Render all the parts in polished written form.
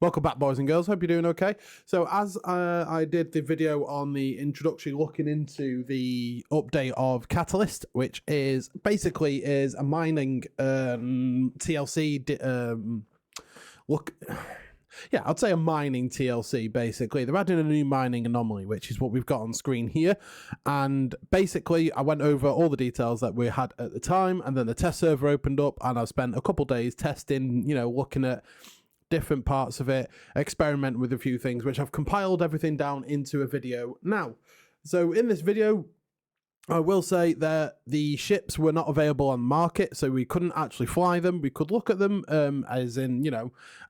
Welcome back, boys and girls. Hope you're doing okay. So as I did the video on the introduction looking into the update of Catalyst, which is basically a mining TLC yeah, I'd say a mining TLC, basically. They're adding a new mining anomaly, which is what we've got on screen here. And basically, I went over all the details that we had at the time, and then the test server opened up, and I've spent a couple days testing, looking at different parts of it, experiment with a few things, which I've compiled everything down into a video now. So in this video, I will say that the ships were not available on the market, so we couldn't actually fly them. We could look at them, as in,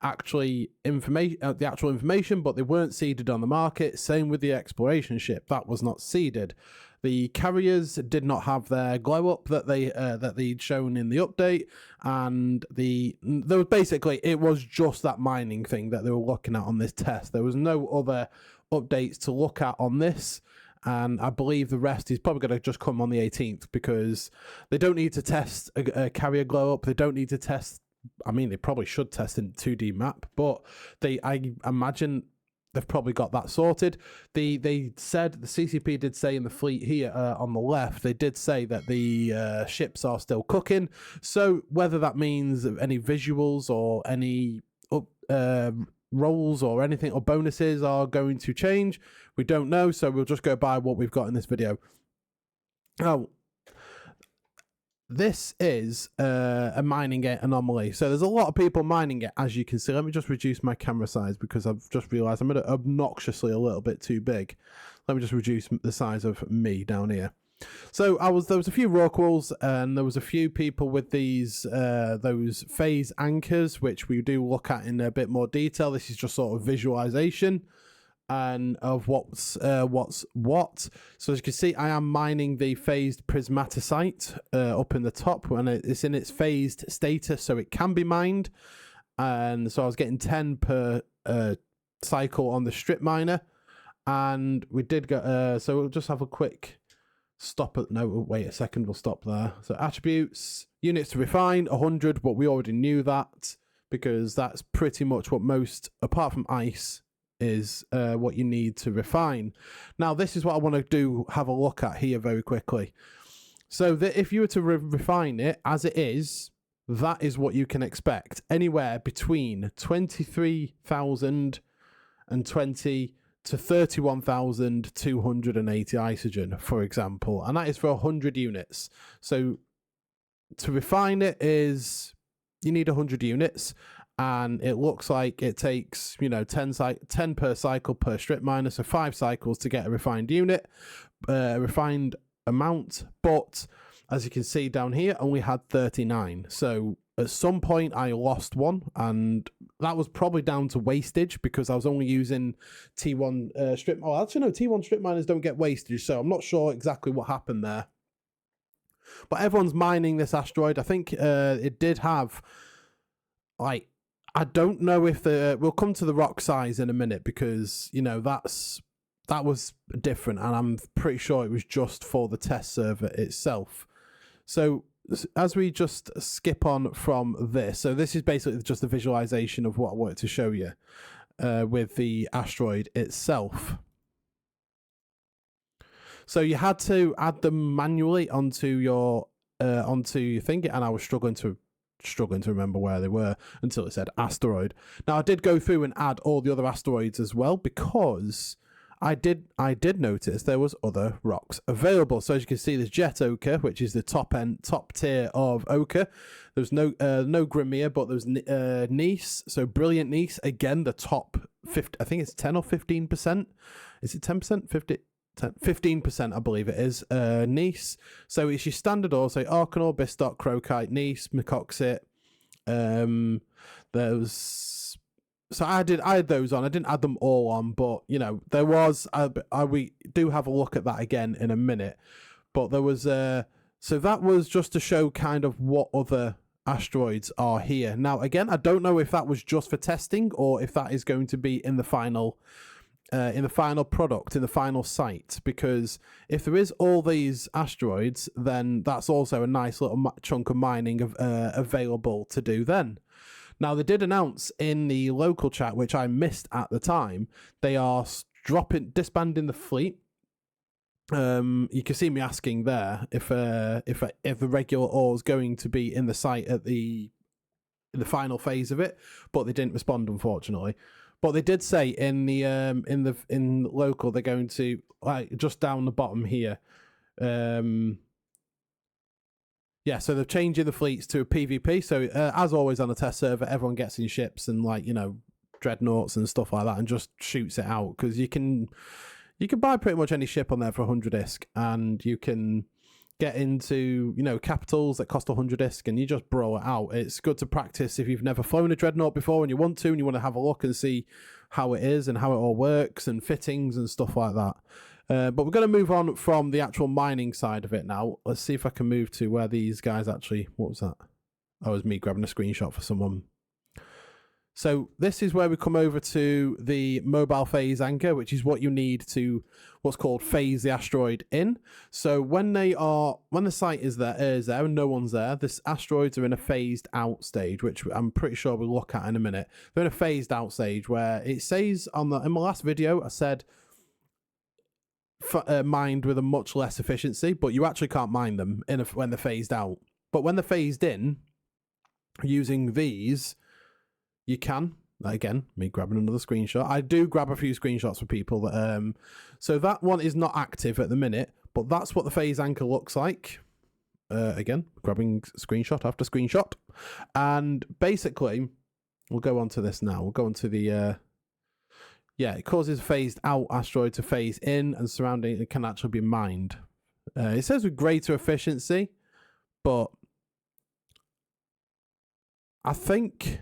actually the actual information, but they weren't seeded on the market. Same with the exploration ship, that was not seeded. The carriers did not have their glow up that they'd shown in the update, and there was basically, it was just that mining thing that they were looking at on this test. There was no other updates to look at on this. And I believe the rest is probably going to just come on the 18th, because they don't need to test a carrier glow up. They don't need to test, I mean, they probably should test in 2D map, but I imagine they've probably got that sorted. They said, the CCP did say in the fleet here on the left, they did say that the ships are still cooking. So whether that means any visuals or any roles or anything or bonuses are going to change, we don't know, so we'll just go by what we've got in this video. Oh, this is a mining anomaly, so there's a lot of people mining it, as you can see. Let me just reduce my camera size, because I've just realized I'm obnoxiously a little bit too big. Let me just reduce the size of me down here. So there was a few rockwalls, and there was a few people with those phase anchors, which we do look at in a bit more detail. This is just sort of visualization and of what's what. So as you can see, I am mining the phased prismaticite up in the top, when it's in its phased status, so it can be mined. And so I was getting 10 per cycle on the strip miner, and we did go. So we'll just have a quick stop at, no, wait a second, we'll stop there. So attributes, units to refine, 100, but we already knew that, because that's pretty much what most, apart from ice, is what you need to refine. Now, this is what I want to have a look at here very quickly. So that if you were to refine it as it is, that is what you can expect. Anywhere between 23,000 and 20 to 31,280 isogen, for example, and that is for 100 units. So to refine it is, you need 100 units, and it looks like it takes 10 per cycle per strip miner, so 5 cycles to get a refined unit, refined amount. But as you can see down here, only had 39. So at some point I lost one, and that was probably down to wastage, because I was only using T1 strip. Oh, actually no, T1 strip miners don't get wastage, so I'm not sure exactly what happened there. But everyone's mining this asteroid. I think it did have, like, I don't know if we'll come to the rock size in a minute, because that was different, and I'm pretty sure it was just for the test server itself. So as we just skip on from this, so this is basically just a visualization of what I wanted to show you with the asteroid itself. So you had to add them manually onto your thing, and I was struggling to remember where they were until it said asteroid. Now I did go through and add all the other asteroids as well, because I did notice there was other rocks available. So as you can see, there's Jet Ochre, which is the top tier of ochre. There's no Grimir, but there's Gneiss. So brilliant Gneiss, again, the top 50, I think it's 10 or 15%. Is it 10%? 15%, I believe it is. Gneiss. So it's your standard ore, so Arcanor, Bistock, Crocite, Gneiss, Mecoxit. So I had those on. I didn't add them all on, but there was. We do have a look at that again in a minute. But there was. So that was just to show kind of what other asteroids are here. Now again, I don't know if that was just for testing, or if that is going to be in the final product, in the final site, because if there is all these asteroids, then that's also a nice little chunk of mining available to do then. Now, they did announce in the local chat, which I missed at the time, they are disbanding the fleet. You can see me asking there if the regular ore is going to be in the site in the final phase of it, but they didn't respond, unfortunately. But they did say in local they're going to, like, just down the bottom here. So they're changing the fleets to a PvP. So as always on a test server, everyone gets in ships and, like, you know, dreadnoughts and stuff like that, and just shoots it out, because you can buy pretty much any ship on there for 100 ISK, and you can get into, you know, capitals that cost 100 ISK, and you just brawl it out. It's good to practice if you've never flown a dreadnought before and you want to have a look and see how it is and how it all works and fittings and stuff like that. But we're going to move on from the actual mining side of it now. Let's see if I can move to where these guys actually... What was that? Oh, it was me grabbing a screenshot for someone. So this is where we come over to the mobile phase anchor, which is what you need to what's called phase the asteroid in. So when the site is there and no one's there, this asteroids are in a phased out stage, which I'm pretty sure we'll look at in a minute. They're in a phased out stage where it says in my last video, I said mined with a much less efficiency, but you actually can't mine them when they're phased out. But when they're phased in, using these, you can. Again, me grabbing another screenshot. I do grab a few screenshots for people that so that one is not active at the minute, but that's what the phase anchor looks like. Again, grabbing screenshot after screenshot. And basically, we'll go on to this now. We'll go on to the it causes a phased out asteroid to phase in, and surrounding it can actually be mined. It says with greater efficiency, but I think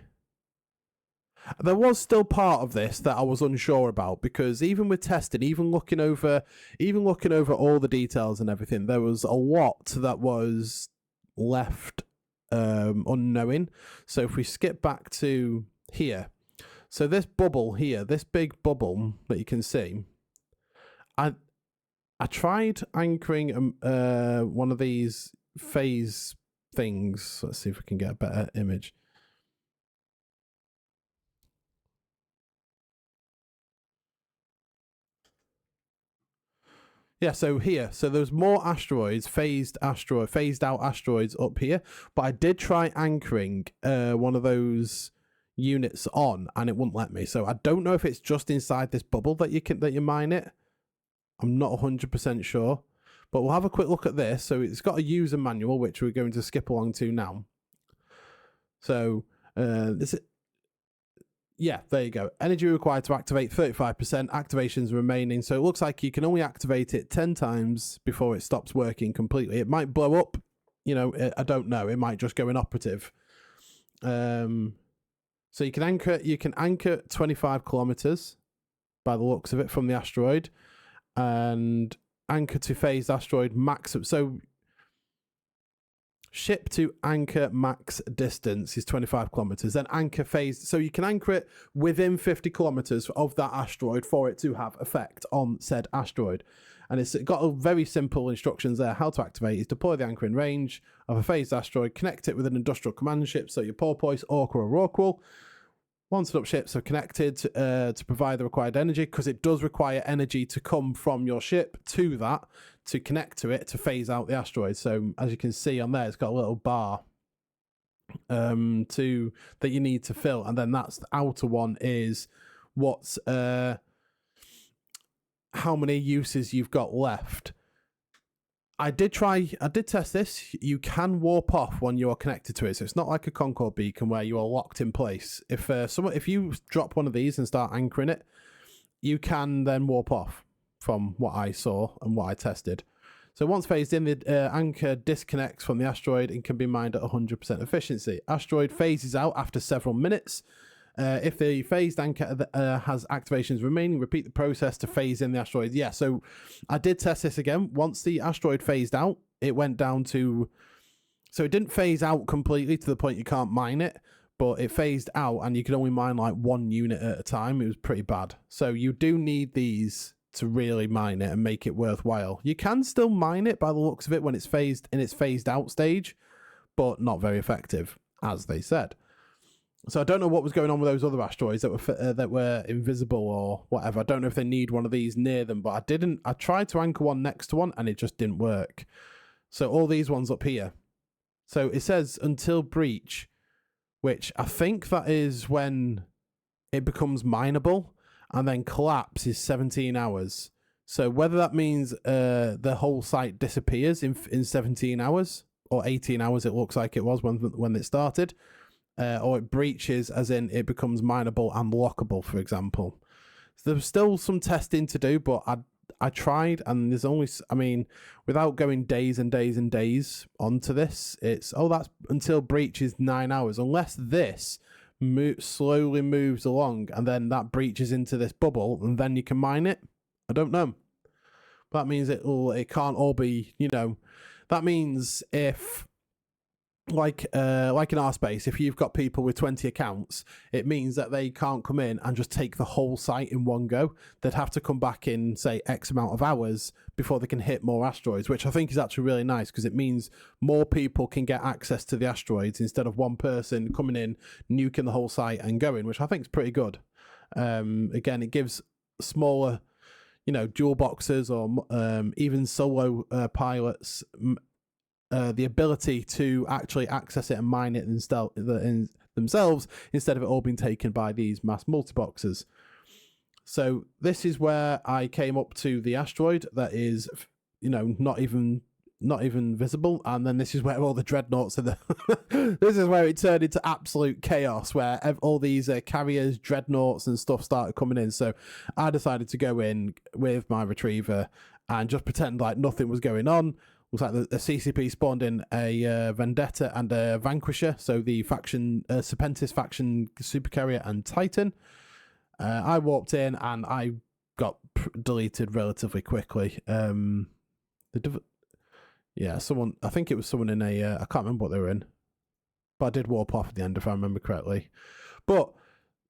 there was still part of this that I was unsure about, because even with testing, even looking over all the details and everything, there was a lot that was left unknowing. So if we skip back to here, so this bubble here, this big bubble that you can see, I tried anchoring one of these phase things. Let's see if we can get a better image. Yeah, so here, so there's more asteroids, phased out asteroids up here, but I did try anchoring one of those units on, and it wouldn't let me. So I don't know if it's just inside this bubble that you mine it. I'm not 100% sure, but we'll have a quick look at this. So it's got a user manual, which we're going to skip along to now. So yeah, there you go. Energy required to activate 35%, activations remaining. So it looks like you can only activate it 10 times before it stops working completely. It might blow up, you know, I don't know. It might just go inoperative. So you can anchor 25 kilometers by the looks of it from the asteroid, and anchor to phased asteroid max. So ship to anchor max distance is 25 kilometers. Then anchor phased, so you can anchor it within 50 kilometers of that asteroid for it to have effect on said asteroid. And it's got a very simple instructions there. How to activate is deploy the anchor in range of a phased asteroid, connect it with an industrial command ship, so your porpoise, orca, or rorqual. Once enough ships are connected to provide the required energy, because it does require energy to come from your ship to that, to connect to it, to phase out the asteroid. So as you can see on there, it's got a little bar that you need to fill, and then that's the outer one is what's how many uses you've got left. I did test this. You can warp off when you are connected to it, so it's not like a Concorde beacon where you are locked in place. If you drop one of these and start anchoring it, you can then warp off, from what I saw and what I tested. So once phased in, the anchor disconnects from the asteroid and can be mined at 100% efficiency. Asteroid phases out after several minutes. If the phased anchor has activations remaining, repeat the process to phase in the asteroid. Yeah, so I did test this again. Once the asteroid phased out, it went down to... So it didn't phase out completely to the point you can't mine it, but it phased out and you could only mine like one unit at a time. It was pretty bad. So you do need these to really mine it and make it worthwhile. You can still mine it by the looks of it when it's phased in its phased out stage, but not very effective, as they said. So I don't know what was going on with those other asteroids that were invisible or whatever. I don't know if they need one of these near them, but I tried to anchor one next to one and it just didn't work. So all these ones up here. So it says until breach, which I think that is when it becomes mineable, and then collapse is 17 hours. So whether that means the whole site disappears in 17 hours or 18 hours, it looks like it was when it started, or it breaches as in it becomes mineable and lockable, for example. So there's still some testing to do, but I tried, and there's only, I mean, without going days and days and days onto this, it's, that's until breach is 9 hours, unless this slowly moves along and then that breaches into this bubble and then you can mine it. I don't know. That means it can't all be, that means if like in our space, if you've got people with 20 accounts, it means that they can't come in and just take the whole site in one go. They'd have to come back in, say, X amount of hours before they can hit more asteroids, which I think is actually really nice because it means more people can get access to the asteroids instead of one person coming in, nuking the whole site and going, which I think is pretty good. Again, it gives smaller, dual boxers or even solo pilots the ability to actually access it and mine it themselves instead of it all being taken by these mass multi-boxers. So this is where I came up to the asteroid that is, not even visible, and then this is where all the dreadnoughts are. This is where it turned into absolute chaos, where all these carriers, dreadnoughts, and stuff started coming in. So I decided to go in with my retriever and just pretend like nothing was going on. Looks like the CCP spawned in a Vendetta and a Vanquisher, so the faction, Serpentis faction supercarrier and Titan. I walked in and I got deleted relatively quickly. Someone, I think it was someone in a, I can't remember what they were in, but I did warp off at the end if I remember correctly. But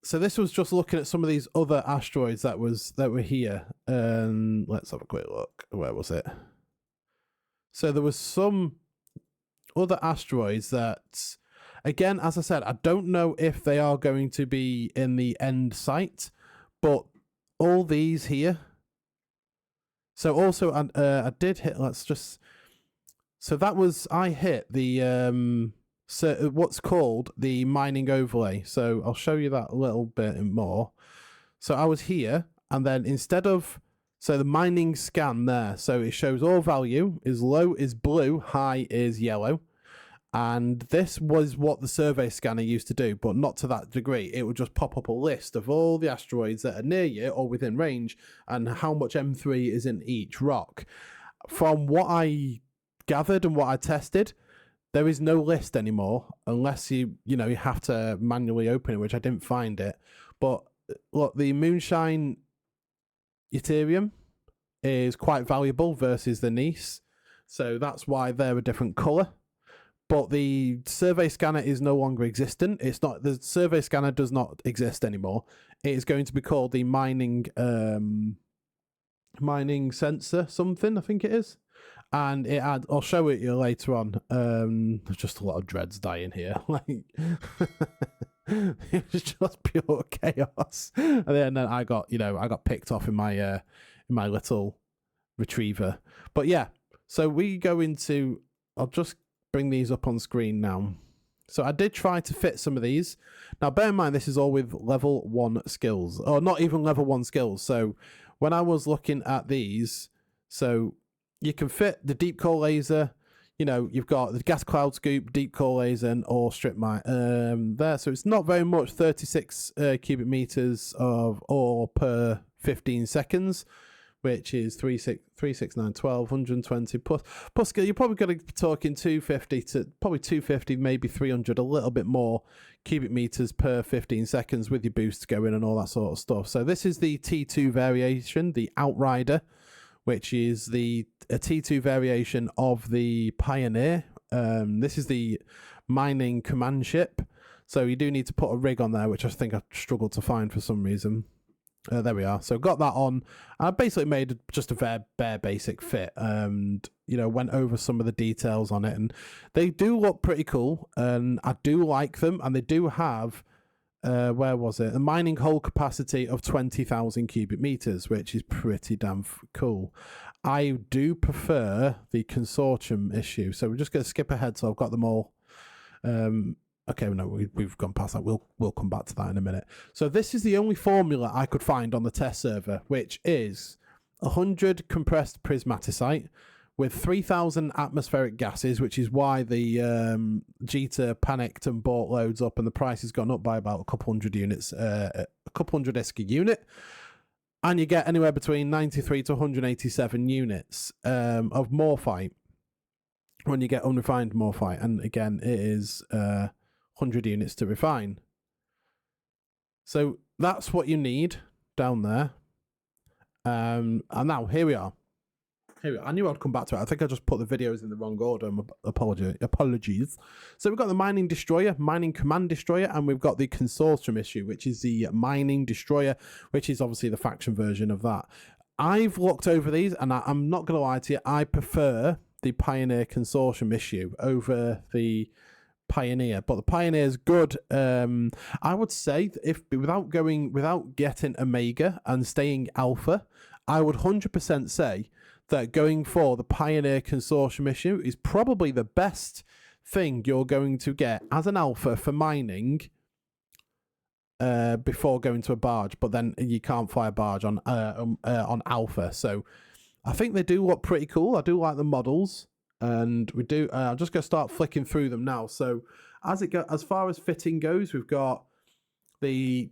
so this was just looking at some of these other asteroids that were here. Let's have a quick look. Where was it? So there was some other asteroids that, again, as I said, I don't know if they are going to be in the end site, but all these here. So also, I did hit, I hit the, what's called the mining overlay. So I'll show you that a little bit more. So I was here, and then instead of, so the mining scan there, so it shows all value is low is blue, high is yellow. And this was what the survey scanner used to do, but not to that degree. It would just pop up a list of all the asteroids that are near you or within range and how much M3 is in each rock. From what I gathered and what I tested, there is no list anymore unless you have to manually open it, which I didn't find it. But look, the Moonshine Ethereum is quite valuable versus the Nice, so that's why they're a different color. But the survey scanner is no longer existent. It's not, the survey scanner does not exist anymore. It is going to be called the mining sensor something, I think it is. And I'll show it you later on. There's just a lot of dreads dying here. Like it was just pure chaos. And then I got picked off in my little retriever. But yeah, so we go into, I'll just bring these up on screen now. So I did try to fit some of these. Now bear in mind this is all with level 1 skills, or not even level 1 skills. So when I was looking at these, so you can fit the deep core laser, you've got the gas cloud scoop, deep core laser, and ore strip mine there. So it's not very much, 36 cubic meters of ore per 15 seconds, which is 369 12 120 plus you're probably going to be talking 250 maybe 300, a little bit more cubic meters per 15 seconds with your boosts going and all that sort of stuff. So this is the T2 variation, the Outrider, which is a T2 variation of the Pioneer. This is the mining command ship, so you do need to put a rig on there, which I think I struggled to find for some reason. There we are. So got that on. I basically made just a bare basic fit, and went over some of the details on it, and they do look pretty cool, and I do like them, and they do have where was it? A mining hole capacity of 20,000 cubic meters, which is pretty damn cool. I do prefer the consortium issue, so we're just going to skip ahead. So I've got them all. Okay, no, we've gone past that. We'll come back to that in a minute. So this is the only formula I could find on the test server, which is 100 compressed prismaticite with 3,000 atmospheric gases, which is why the Jita panicked and bought loads up, and the price has gone up by about a couple hundred units, a couple hundred ISK a unit. And you get anywhere between 93 to 187 units of morphite when you get unrefined morphite. And again, it is 100 units to refine. So that's what you need down there. And now, here we are. I knew I'd come back to it. I think I just put the videos in the wrong order. Apologies. So we've got the mining destroyer, mining command destroyer, and we've got the consortium issue, which is the mining destroyer, which is obviously the faction version of that. I've looked over these, and I'm not going to lie to you, I prefer the Pioneer consortium issue over the Pioneer, but the Pioneer is good. I would say if without getting Omega and staying Alpha, I would 100% say that going for the Pioneer consortium issue is probably the best thing you're going to get as an Alpha for mining before going to a barge, but then you can't fly a barge on Alpha. So I think they do look pretty cool. I do like the models, and we do. I'm just going to start flicking through them now. So as far as fitting goes, we've got the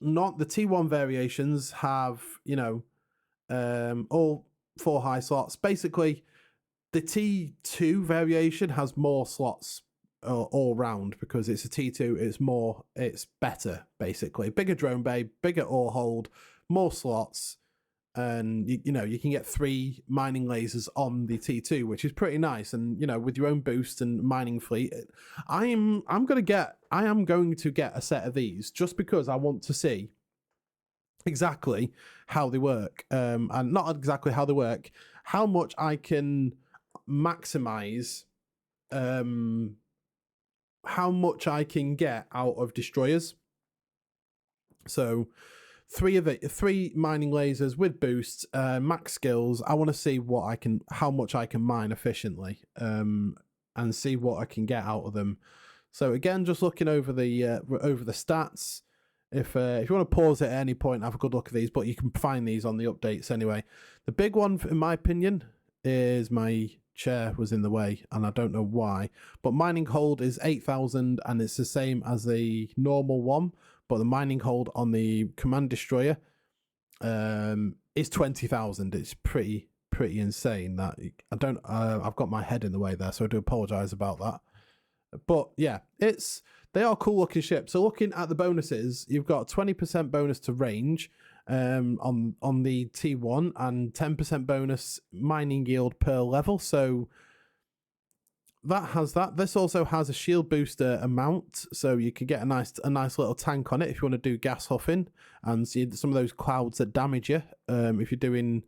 T1 variations have, you know, all 4 high slots. Basically, the T2 variation has more slots all round because it's a T2. It's better, basically. Bigger drone bay, bigger ore hold, more slots, and you know you can get 3 mining lasers on the T2, which is pretty nice. And you know, with your own boost and mining fleet, I am going to get a set of these just because I want to see exactly how they work, and not exactly how they work, how much I can maximize, how much I can get out of destroyers. So 3 mining lasers with boosts, max skills. I want to see how much I can mine efficiently, and see what I can get out of them. So again, just looking over the stats. If you want to pause at any point, have a good look at these, but you can find these on the updates anyway. The big one, in my opinion, is my chair was in the way, and I don't know why. But mining hold is 8,000, and it's the same as the normal one. But the mining hold on the command destroyer is 20,000. It's pretty insane. That I've got my head in the way there, so I do apologize about that. But yeah, they are cool looking ships. So looking at the bonuses, you've got 20% bonus to range on the T1 and 10% bonus mining yield per level. So that has that. This also has a shield booster amount, so you can get a nice little tank on it if you want to do gas huffing and see some of those clouds that damage you. If you're doing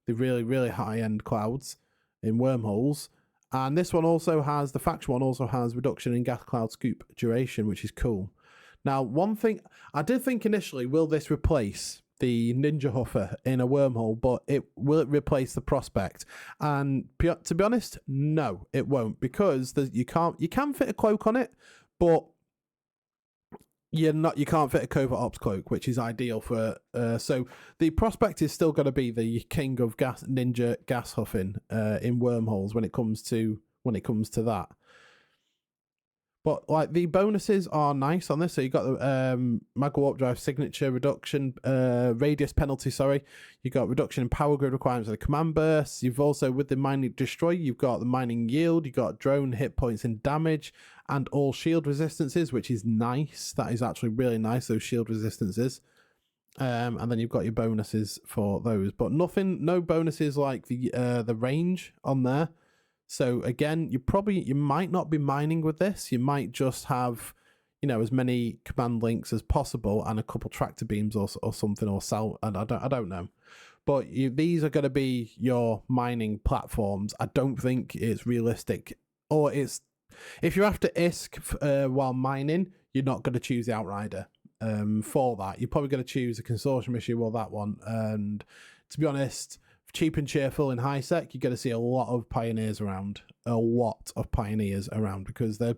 the really high end clouds in wormholes. And this one also has, the faction one also has reduction in gas cloud scoop duration, which is cool. Now, one thing, I did think initially, will this replace the Ninja Huffer in a wormhole, but will it replace the Prospect? And to be honest, no, it won't, because you can fit a cloak on it, but you can't fit a covert ops cloak, which is ideal for so the Prospect is still going to be the king of ninja gas huffing in wormholes when it comes to that. But like the bonuses are nice on this. So you got the Mag Warp Drive signature reduction, radius penalty. Sorry, you got reduction in power grid requirements of the command bursts. You've also, with the mining destroy, you've got the mining yield. You got drone hit points and damage, and all shield resistances, which is nice. That is actually really nice. Those shield resistances. And then you've got your bonuses for those, but no bonuses like the range on there. So again, you might not be mining with this. You might just have, you know, as many command links as possible and a couple tractor beams or something, or cell. And I don't know, but these are going to be your mining platforms. I don't think it's realistic, or it's If you're after ISK while mining, you're not going to choose the Outrider. For that, you're probably going to choose a consortium issue or that one. And to be honest, cheap and cheerful in high sec, you're going to see a lot of pioneers around. Because they're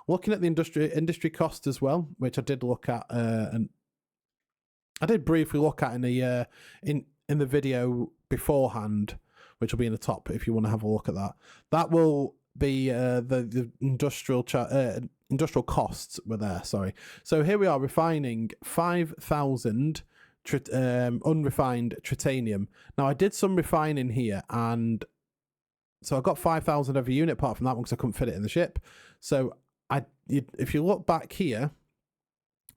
looking at the industry cost as well, which I did look at, and I did briefly look at in the video beforehand, which will be in the top if you want to have a look at that. That will be the industrial costs were there. Sorry. So here we are refining 5,000 unrefined tritanium. Now I did some refining here, and so I got 5,000 every unit apart from that one because I couldn't fit it in the ship. So if you look back here,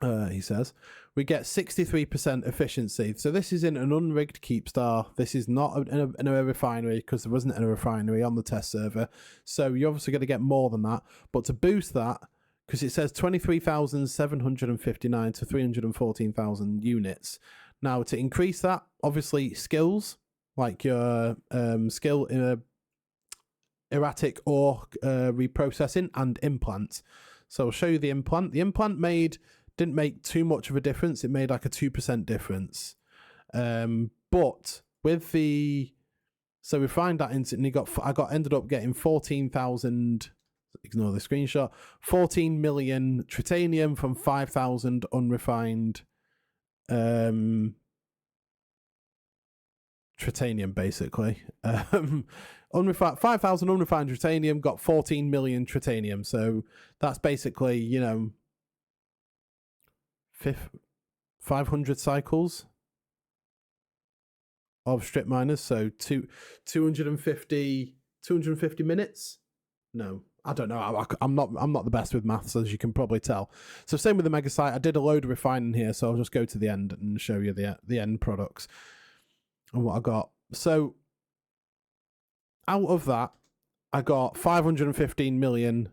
he says we get 63% efficiency. So this is in an unrigged Keepstar. This is not in a refinery because there wasn't a refinery on the test server. So you're obviously going to get more than that. But to boost that, because it says 23,759 to 314,000 units. Now to increase that, obviously skills like your skill in erratic ore reprocessing and implant. So I'll show you the implant. The implant didn't make too much of a difference. It made like a 2% difference. But with so we find that instantly ended up getting 14,000, ignore the screenshot, 14 million tritanium from 5,000 unrefined tritanium, basically. 5,000 unrefined tritanium got 14 million tritanium. So that's basically, 500 cycles of strip miners. So 250 minutes. No, I don't know. I'm not the best with maths, as you can probably tell. So same with the Megasite. I did a load of refining here, so I'll just go to the end and show you the end products and what I got. So out of that, I got 515 million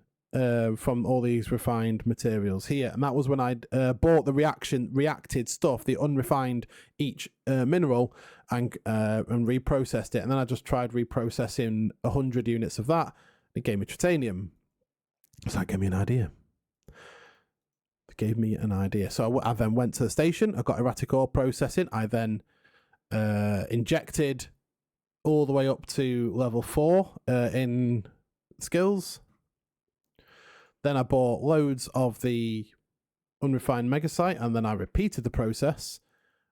from all these refined materials here, and that was when I bought the reacted stuff, the unrefined each mineral, and reprocessed it, and then I just tried reprocessing 100 units of that. It gave me tritanium. So that gave me an idea. So I then went to the station. I got erratic ore processing. I then injected all the way up to level 4 in skills. Then I bought loads of the unrefined Megasite, and then I repeated the process.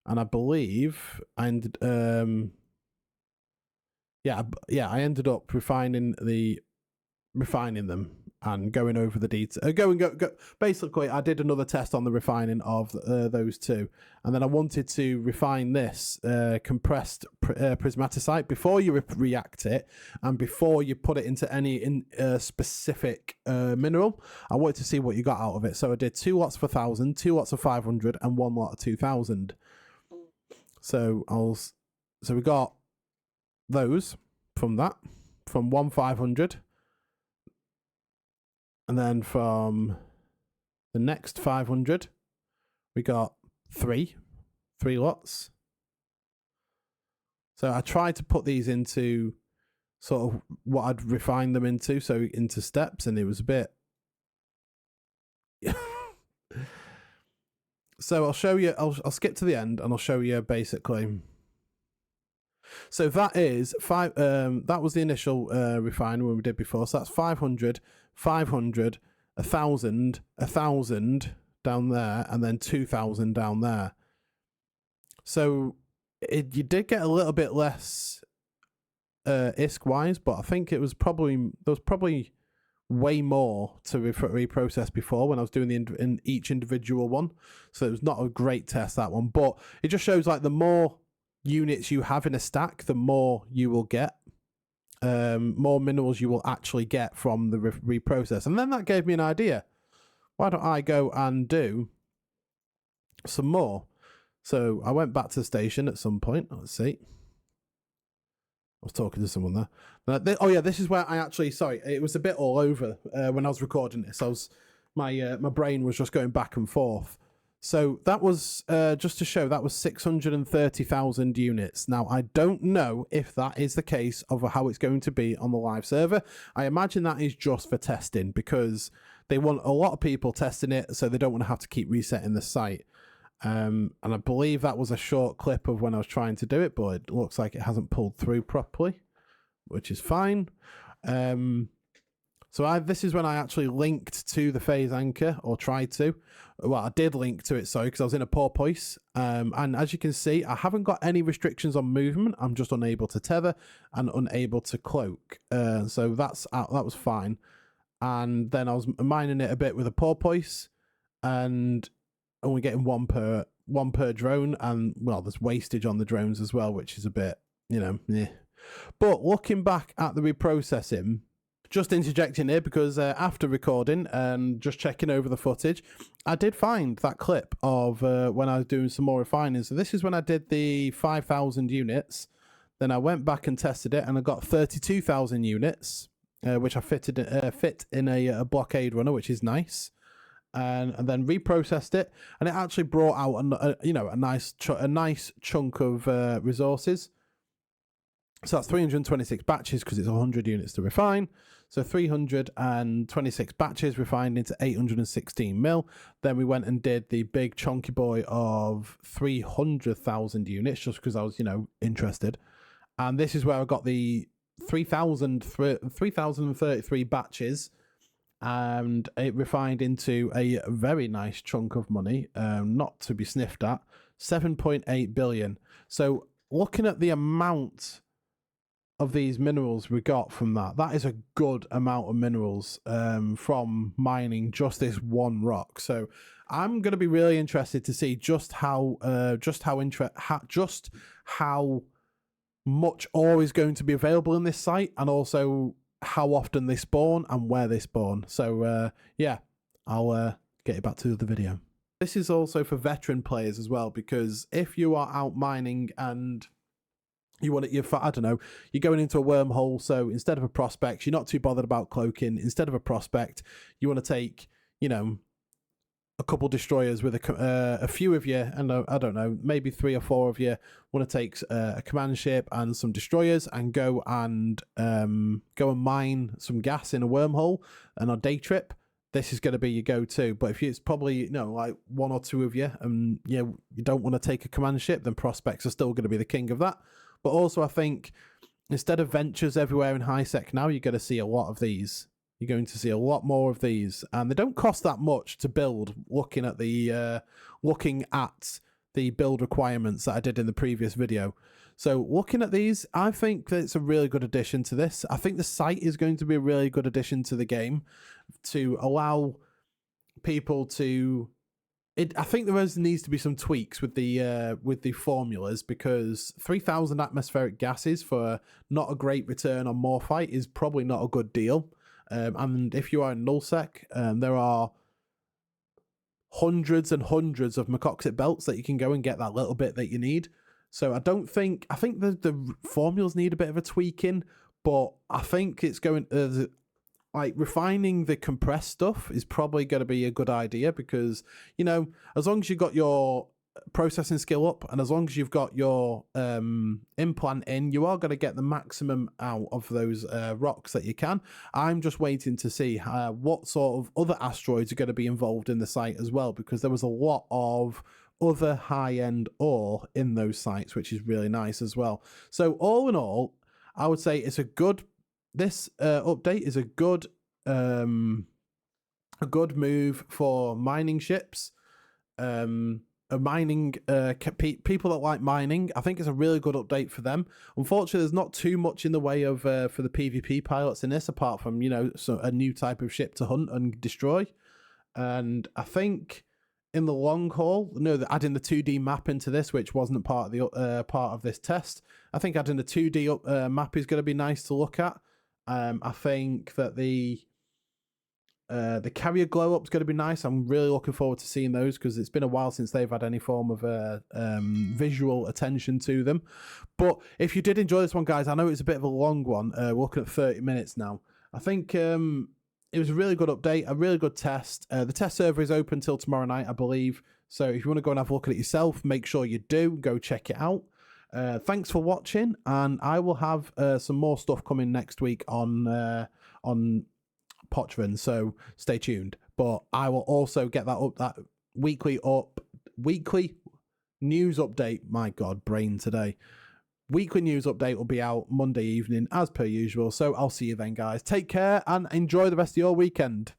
And I believe I ended up refining them and going over the details. Basically, I did another test on the refining of those two, and then I wanted to refine this compressed prismaticite before you react it and before you put it into any specific mineral. I wanted to see what you got out of it, so I did 2 lots of 1,000, 2 lots of 500, and 1 lot of 2,000. So we got those from 1,500. And then from the next 500, we got three lots. So I tried to put these into sort of what I'd refined them into, so into steps, and it was a bit... So I'll show you, I'll skip to the end, and I'll show you basically... So that is that was the initial refinery we did before. So that's 500, 500, 1,000, 1,000 down there, and then 2,000 down there. So you did get a little bit less ISK wise, but I think there was probably way more to reprocess before when I was doing in each individual one. So it was not a great test, that one, but it just shows like the more units you have in a stack, the more you will get, more minerals you will actually get from the reprocess. And then that gave me an idea. Why don't I go and do some more? So I went back to the station at some point. Let's see. I was talking to someone there. Oh yeah, this is where I actually, sorry, it was a bit all over when I was recording this. My brain was just going back and forth. So that was, just to show, that was 630,000 units. Now, I don't know if that is the case of how it's going to be on the live server. I imagine that is just for testing, because they want a lot of people testing it, so they don't want to have to keep resetting the site. And I believe that was a short clip of when I was trying to do it, but it looks like it hasn't pulled through properly, which is fine. So this is when I actually linked to the phase anchor, or tried to. Well, I did link to it, sorry, because I was in a porpoise. And as you can see, I haven't got any restrictions on movement. I'm just unable to tether and unable to cloak. So that was fine. And then I was mining it a bit with a porpoise, and only getting one per drone. And well, there's wastage on the drones as well, which is a bit, yeah. But looking back at the reprocessing, just interjecting here, because after recording and just checking over the footage, I did find that clip of when I was doing some more refining. So this is when I did the 5,000 units. Then I went back and tested it, and I got 32,000 units, which I fit in a blockade runner, which is nice. And then reprocessed it, and it actually brought out a nice chunk of resources. So that's 326 batches, because it's 100 units to refine. So 326 batches refined into 816 mil. Then we went and did the big chunky boy of 300,000 units, just because I was, interested. And this is where I got the 3,033 batches, and it refined into a very nice chunk of money, not to be sniffed at, 7.8 billion. So looking at the amount of these minerals we got from that is a good amount of minerals from mining just this one rock. So I'm going to be really interested to see just how much ore is going to be available in this site, and also how often they spawn and where they spawn. So yeah, I'll get you back to the video. This is also for veteran players as well, because if you are out mining and you're going into a wormhole, so instead of a prospect, you're not too bothered about cloaking. Instead of a prospect, you want to take, a couple destroyers with a few of you, and I don't know, maybe 3 or 4 of you want to take a command ship and some destroyers and go and mine some gas in a wormhole and on day trip. This is going to be your go-to. But if it's probably like 1 or 2 of you, and you don't want to take a command ship, then prospects are still going to be the king of that. But also, I think instead of ventures everywhere in high sec now, you're going to see a lot of these. You're going to see a lot more of these, and they don't cost that much to build. Looking at the build requirements that I did in the previous video. So looking at these, I think that it's a really good addition to this. I think the site is going to be a really good addition to the game, to allow people to. I think there needs to be some tweaks with the formulas, because 3,000 atmospheric gases for not a great return on Morphite is probably not a good deal. And if you are in nullsec, there are hundreds and hundreds of Macoxit belts that you can go and get that little bit that you need. So I think the formulas need a bit of a tweaking, but I think it's going like refining the compressed stuff is probably going to be a good idea, because as long as you've got your processing skill up, and as long as you've got your implant in, you are going to get the maximum out of those rocks that you can. I'm just waiting to see what sort of other asteroids are going to be involved in the site as well, because there was a lot of other high-end ore in those sites, which is really nice as well. So all in all, I would say it's a good. This update is a good move for mining ships, people that like mining. I think it's a really good update for them. Unfortunately, there's not too much in the way of for the PvP pilots in this, apart from a new type of ship to hunt and destroy. And I think in the long haul, adding the 2D map into this, which wasn't part of this test, I think adding the 2D map is going to be nice to look at. I think that the carrier glow up is going to be nice. I'm really looking forward to seeing those, because it's been a while since they've had any form of visual attention to them. But if you did enjoy this one, guys, I know it's a bit of a long one. We're looking at 30 minutes now. I think it was a really good update, a really good test. The test server is open till tomorrow night, I believe. So if you want to go and have a look at it yourself, make sure you do. Go check it out. Thanks for watching, and I will have some more stuff coming next week on Pochven, so stay tuned. But I will also get that weekly news update. My God, brain today. Weekly news update will be out Monday evening as per usual. So I'll see you then, guys. Take care and enjoy the rest of your weekend.